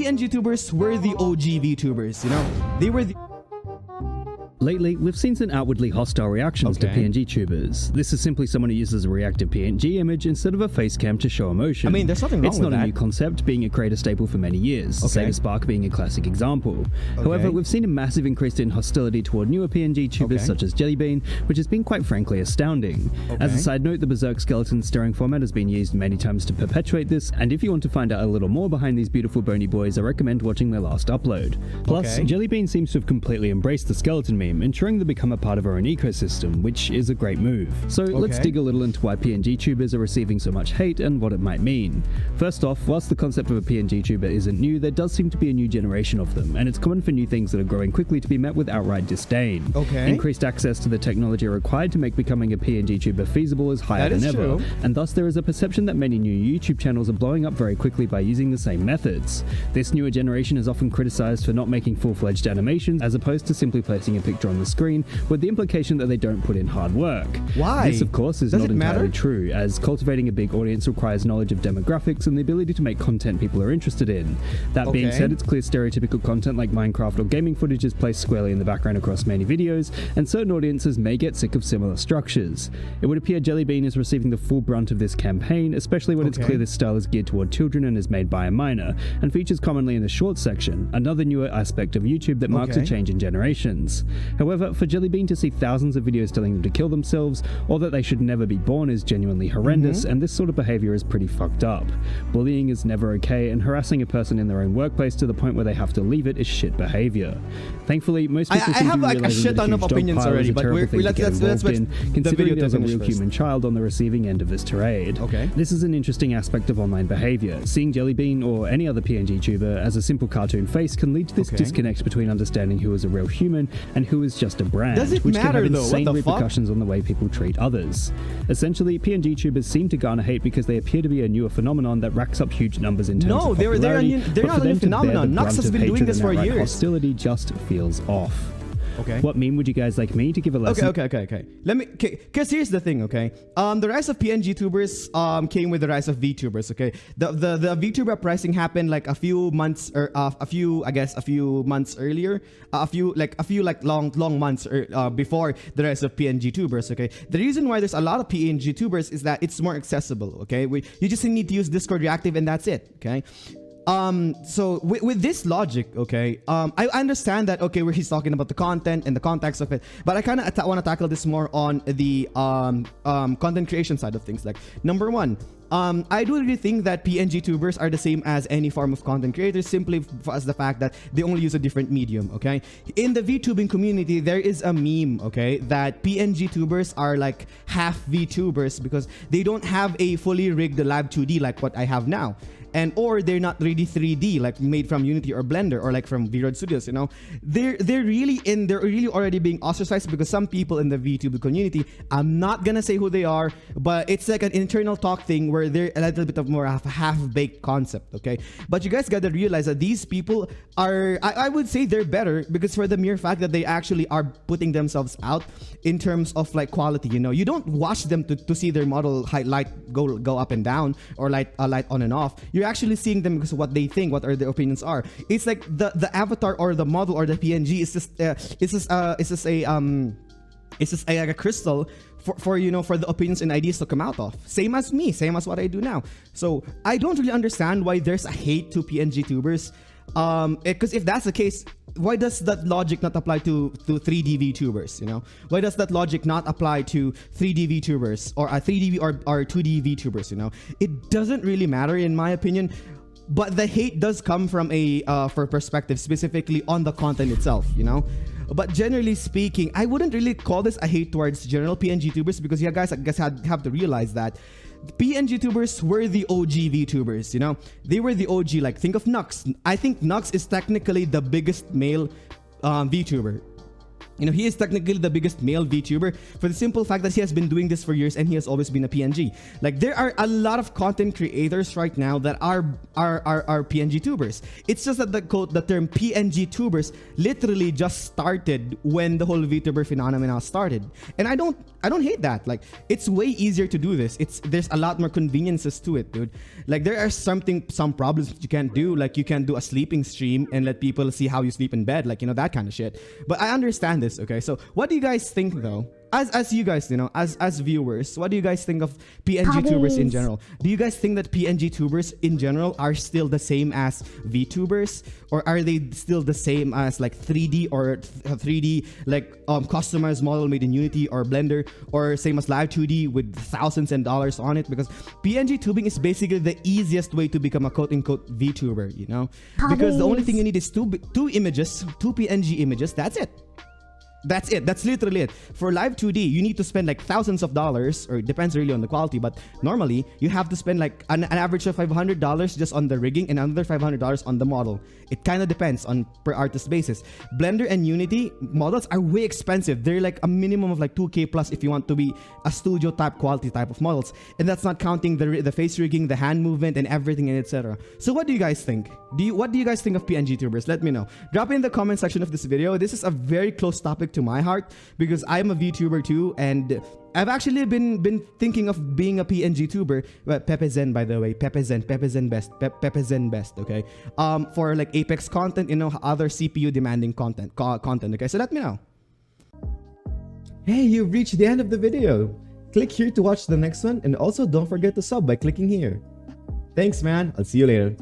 PNGTubers were the OG VTubers, you know? They were the... Lately, we've seen some outwardly hostile reactions to PNGTubers. This is simply someone who uses a reactive PNG image instead of a face cam to show emotion. I mean, there's nothing wrong with that. It's not a new concept, being a creator staple for many years, Sega Spark being a classic example. However, we've seen a massive increase in hostility toward newer PNGTubers such as Jellybean, which has been quite frankly astounding. As a side note, the Berserk skeleton staring format has been used many times to perpetuate this, and if you want to find out a little more behind these beautiful bony boys, I recommend watching their last upload. Plus, Jellybean seems to have completely embraced the skeleton meme, ensuring they become a part of our own ecosystem, which is a great move. So let's dig a little into why PNGTubers are receiving so much hate and what it might mean. First off, whilst the concept of a PNGTuber isn't new, there does seem to be a new generation of them, and it's common for new things that are growing quickly to be met with outright disdain. Increased access to the technology required to make becoming a PNGTuber feasible is higher than ever, and thus there is a perception that many new YouTube channels are blowing up very quickly by using the same methods. This newer generation is often criticized for not making full-fledged animations as opposed to simply placing a picture on the screen, with the implication that they don't put in hard work. Why? This, of course, is not entirely true, as cultivating a big audience requires knowledge of demographics and the ability to make content people are interested in. That being said, it's clear stereotypical content like Minecraft or gaming footage is placed squarely in the background across many videos, and certain audiences may get sick of similar structures. It would appear Jellybean is receiving the full brunt of this campaign, especially when it's clear this style is geared toward children and is made by a minor, and features commonly in the shorts section, another newer aspect of YouTube that marks a change in generations. However, for Jellybean to see thousands of videos telling them to kill themselves or that they should never be born is genuinely horrendous, and this sort of behavior is pretty fucked up. Bullying is never okay, and harassing a person in their own workplace to the point where they have to leave it is shit behavior. Thankfully, most people seem to be realizing a shit ton of opinions already, but let's considering there's a real human child on the receiving end of this tirade. This is an interesting aspect of online behavior. Seeing Jellybean or any other PNGTuber as a simple cartoon face can lead to this disconnect between understanding who is a real human and who is just a brand, which can have insane repercussions on the way people treat others. Essentially, PNGTubers seem to garner hate because they appear to be a newer phenomenon that racks up huge numbers in terms of popularity. They're not a new phenomenon. Nux has been doing this for years. Hostility just feels off. What meme would you guys like me to give a lesson? Let me, because here's the thing, the rise of PNGTubers came with the rise of VTubers, The VTuber pricing happened like a few months, or a few months earlier, a few long months before the rise of PNGTubers, The reason why there's a lot of PNGTubers is that it's more accessible, You just need to use Discord Reactive and that's it, So with this logic, I understand that, where he's talking about the content and the context of it, but I kind of want to tackle this more on the content creation side of things. Like, number one, I do really think that PNGTubers are the same as any form of content creators, simply as the fact that they only use a different medium, In the VTubing community, there is a meme, that PNGTubers are like half VTubers because they don't have a fully rigged live 2D like what I have now. Or they're not really 3D, like made from Unity or Blender or like from VRoid Studios, They're really already being ostracized because some people in the VTuber community, I'm not gonna say who they are, but it's like an internal talk thing where they're a little bit of more of a half-baked concept, But you guys gotta realize that these people are, I would say they're better because for the mere fact that they actually are putting themselves out in terms of like quality, You don't watch them to see their model light go up and down or light on and off. You're actually seeing them because of what they think, what their opinions are. It's like the avatar or the model or the PNG is just a crystal for the opinions and ideas to come out of. Same as me, same as what I do now. So I don't really understand why there's a hate to PNGTubers. Because if that's the case, why does that logic not apply to 3D VTubers? Why does that logic not apply to 3D VTubers or 3D or 2D VTubers? It doesn't really matter in my opinion. But the hate does come from for perspective, specifically on the content itself, But generally speaking, I wouldn't really call this a hate towards general PNGTubers because you guys, I guess, have to realize that PNGTubers were the OG VTubers, They were the OG, like think of Nux. I think Nux is technically the biggest male VTuber. You know, he is technically the biggest male VTuber for the simple fact that he has been doing this for years and he has always been a PNG. Like, there are a lot of content creators right now that are PNGTubers. It's just that the term PNGTubers literally just started when the whole VTuber phenomenon started. And I don't hate that. Like, it's way easier to do this. There's a lot more conveniences to it, dude. Like, there are some problems that you can't do. Like, you can't do a sleeping stream and let people see how you sleep in bed. Like, you know, that kind of shit. But I understand this. Okay, so what do you guys think though? As you guys, you know, as viewers, what do you guys think of PNGTubers in general? Do you guys think that PNGTubers in general are still the same as VTubers, or are they still the same as like 3D or 3D like customized model made in Unity or Blender, or same as Live 2D with thousands and dollars on it? Because PNG tubing is basically the easiest way to become a quote-unquote VTuber, you know, because the only thing you need is two images, two PNG images. That's it. That's it. That's literally it. For Live 2D, you need to spend like thousands of dollars, or it depends really on the quality, but normally you have to spend like an average of $500 just on the rigging and another $500 on the model. It kind of depends on per artist basis. Blender and Unity models are way expensive. They're like a minimum of like 2K plus if you want to be a studio type quality type of models, and that's not counting the face rigging, the hand movement, and everything, and etc. So what do you guys think? What do you guys think of PNGTubers? Let me know. Drop it in the comment section of this video. This is a very close topic to my heart because I'm a VTuber too, and I've actually been thinking of being a PNGTuber. Pepe Zen, by the way, Pepe Zen best. Okay, for like Apex content, you know, other CPU demanding content. Okay, so let me know. Hey, you've reached the end of the video. Click here to watch the next one, and also don't forget to sub by clicking here. Thanks, man. I'll see you later.